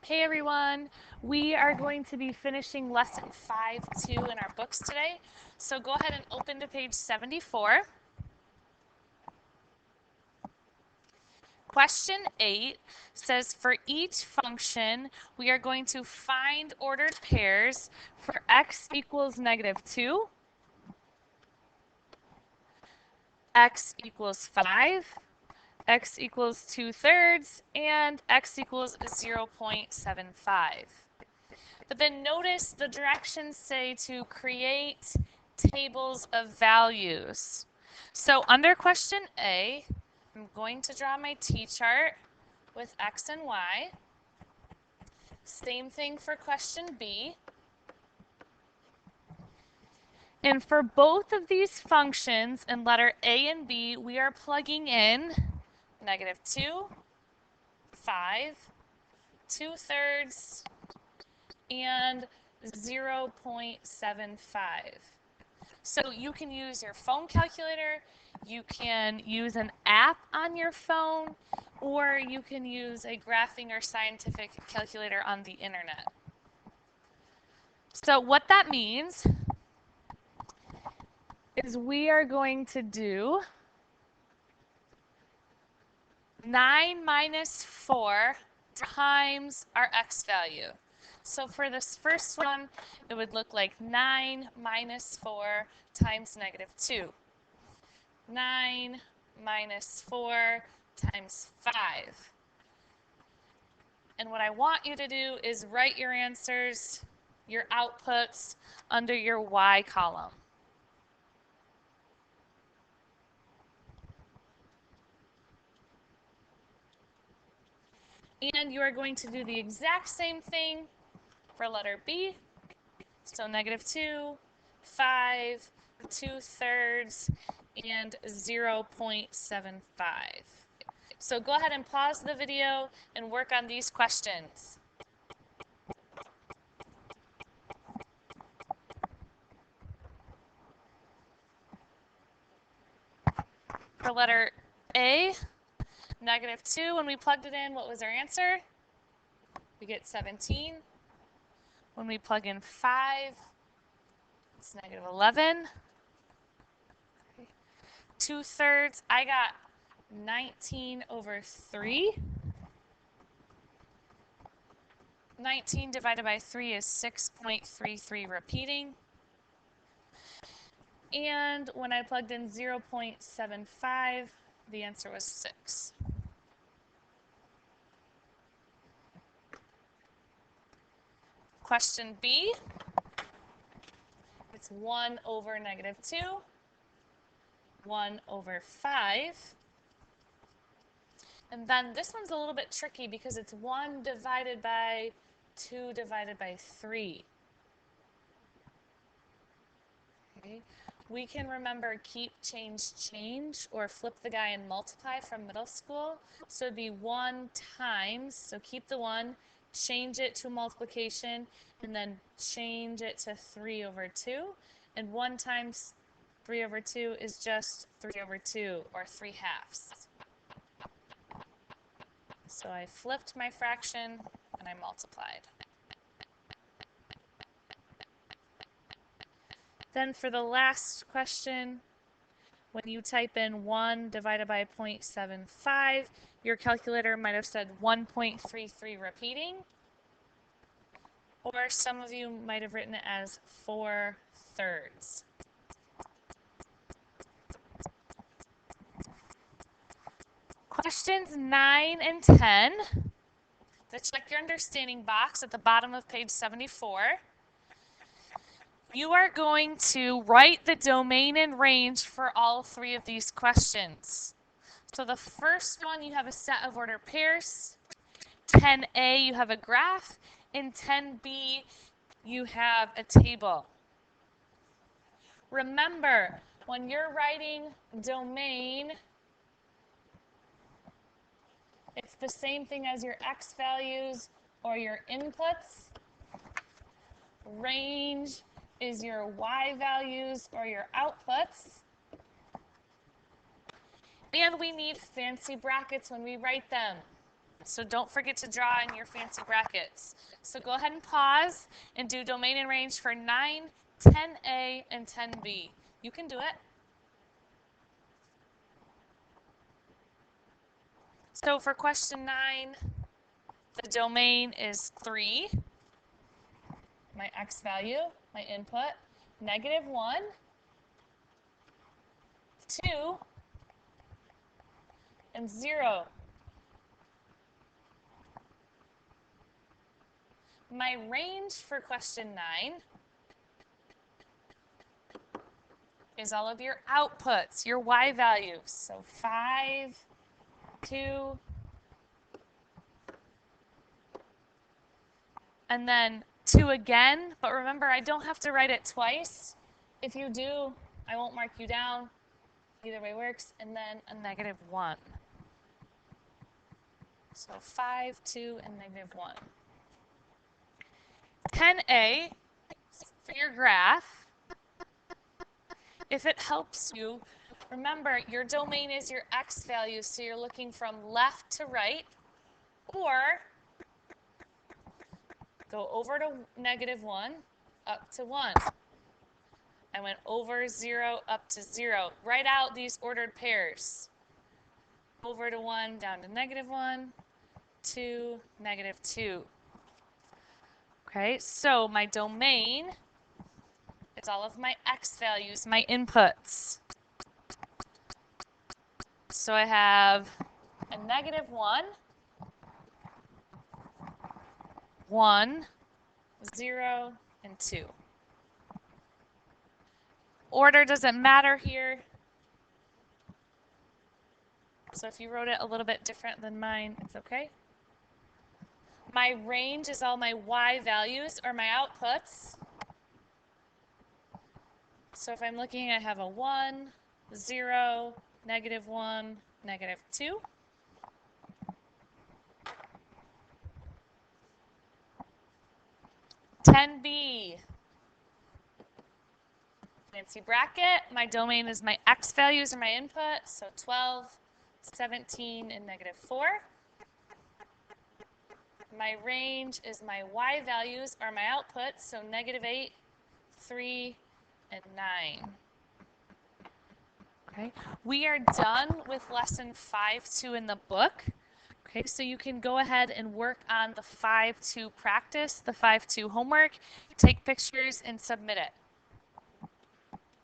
Hey everyone, we are going to be finishing lesson 5.2 in our books today. So go ahead and open to page 74. Question 8 says for each function, we are going to find ordered pairs for x equals -2, x equals 5, x equals 2/3, and x equals 0.75. But then notice the directions say to create tables of values. So under question A, I'm going to draw my t-chart with x and y. Same thing for question B. And for both of these functions in letter A and B, we are plugging in -2, 5, 2/3, and 0.75. So you can use your phone calculator, you can use an app on your phone, or you can use a graphing or scientific calculator on the internet. So what that means is we are going to do 9 minus 4 times our x value. So for this first one, it would look like 9 minus 4 times -2. 9 minus 4 times 5. And what I want you to do is write your answers, your outputs, under your y column. And you are going to do the exact same thing for letter B. So -2, 5, 2/3, and 0.75. So go ahead and pause the video and work on these questions. For letter A, -2, when we plugged it in, what was our answer? We get 17. When we plug in 5, it's -11. 2/3, I got 19/3. 19 divided by 3 is 6.33 repeating. And when I plugged in 0.75, the answer was 6. Question B, it's 1 over -2, 1 over 5. And then this one's a little bit tricky because it's 1 divided by 2 divided by 3. Okay. We can remember keep, change, or flip the guy and multiply from middle school. So it'd be 1 times, so keep the 1, change it to multiplication, and then change it to 3/2. And 1 times 3/2 is just 3/2, or 3/2. So I flipped my fraction and I multiplied. Then for the last question, when you type in 1 divided by 0.75, your calculator might have said 1.33 repeating, or some of you might have written it as 4/3. Questions 9 and 10, the check your understanding box at the bottom of page 74. You are going to write the domain and range for all 3 of these questions. So the first one, you have a set of ordered pairs. 10A, you have a graph. In 10B, you have a table. Remember, when you're writing domain, it's the same thing as your x values or your inputs. Range is your y values or your outputs. And we need fancy brackets when we write them. So don't forget to draw in your fancy brackets. So go ahead and pause and do domain and range for 9, 10A, and 10B. You can do it. So for question 9, the domain is 3, my x value, my input, -1, 2, and 0. My range for question 9 is all of your outputs, your y values. So 5, 2, and then 2 again. But remember, I don't have to write it twice. If you do, I won't mark you down. Either way works. And then a -1. So 5, 2, and -1. 10A for your graph. If it helps you, remember your domain is your x value, so you're looking from left to right, or go over to -1, up to 1. I went over 0, up to 0. Write out these ordered pairs. Over to 1, down to -1, 2, -2. Okay, so my domain is all of my x values, my inputs. So I have a -1, 1, 0, and 2. Order doesn't matter here. So if you wrote it a little bit different than mine, it's okay. My range is all my y values or my outputs. So if I'm looking, I have a 1, 0, -1, -2. (10B). Fancy bracket. My domain is my x values or my input, so 12, 17, and -4. My range is my y values or my outputs, so -8, 3, and 9. Okay, we are done with lesson 5.2 in the book. Okay, so you can go ahead and work on the 5.2 practice, the 5.2 homework, take pictures, and submit it.